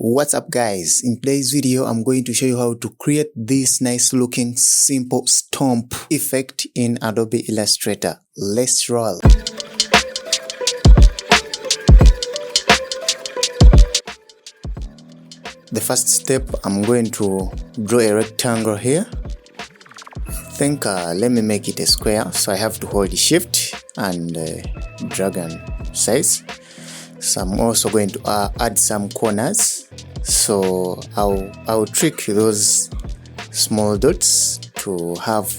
What's up guys, in today's video I'm going to show you how to create this nice looking simple stomp effect in Adobe Illustrator. Let's roll. The first step, I'm going to draw a rectangle here. Let me make it a square, so I have to hold shift and drag and size. So I'm also going to add some corners, so I'll trick those small dots to have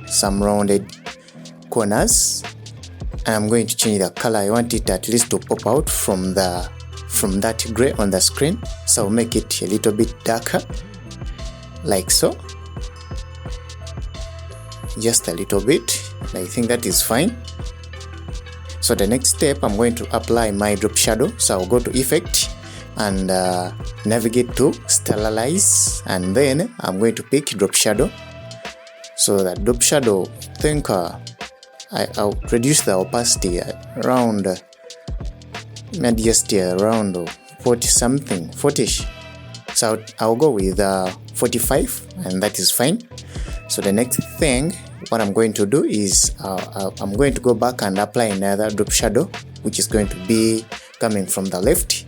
some rounded corners, and I'm going to change the color. I want it at least to pop out from that gray on the screen, so I'll make it a little bit darker like so, just a little bit. I think that is fine. So the next step, I'm going to apply my drop shadow. So I'll go to effect and navigate to stylize, and then I'm going to pick drop shadow. So that drop shadow, I'll reduce the opacity around maybe just around 40 something, 40ish. So I'll go with 45, and that is fine. So the next thing, what I'm going to do is I'm going to go back and apply another drop shadow, which is going to be coming from the left.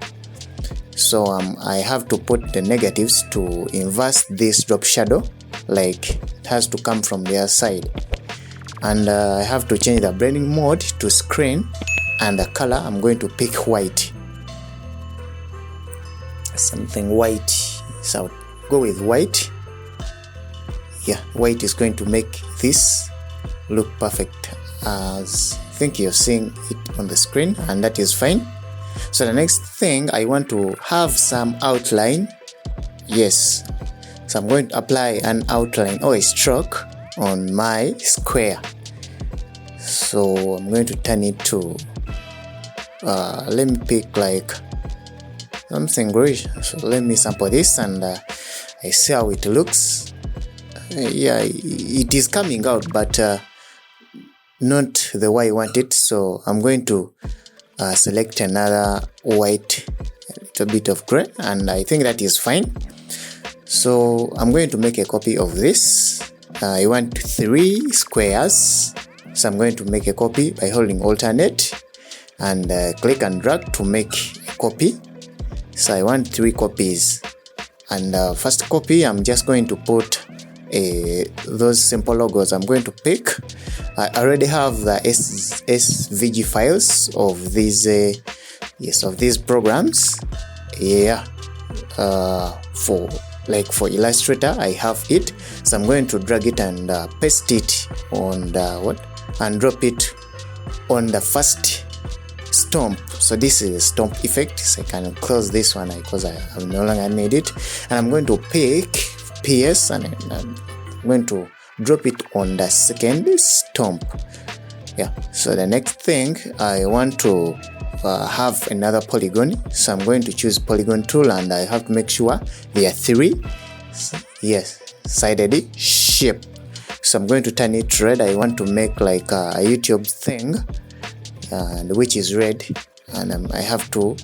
So I have to put the negatives to inverse this drop shadow, like it has to come from the other side. And I have to change the blending mode to screen, and the color I'm going to pick white, something white. So I'll go with white. Yeah, white is going to make this look perfect, as I think you're seeing it on the screen, and that is fine. So the next thing, I want to have some outline. Yes, so I'm going to apply an outline or a stroke on my square. So I'm going to turn it to let me pick like something grayish. So let me sample this, and I see how it looks. Yeah, it is coming out, but not the way I want it. So I'm going to select another white, a little bit of gray, and I think that is fine. So I'm going to make a copy of this. I want 3 squares, so I'm going to make a copy by holding alternate and click and drag to make a copy. So I want 3 copies, and first copy, I'm just going to put those simple logos. I'm going to pick. I already have the SVG files of these of these programs. Yeah, for Illustrator I have it, so I'm going to drag it and paste it on the and drop it on the first stomp. So this is a stomp effect, so I can close this one because I no longer need it, and I'm going to pick PS, and I'm going to drop it on the second stomp. Yeah, so the next thing, I want to have another polygon, so I'm going to choose polygon tool, and I have to make sure there are 3 sided shape. So I'm going to turn it red. I want to make like a YouTube thing, and which is red, and I have to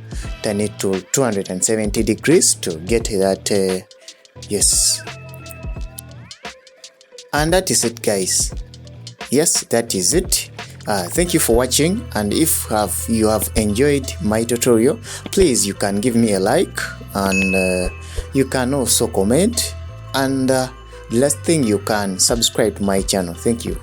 turn it to 270 degrees to get that yes. And that is it guys. Yes, that is it. Thank you for watching, and if you have enjoyed my tutorial, please you can give me a like, and you can also comment, and the last thing, you can subscribe to my channel. Thank you.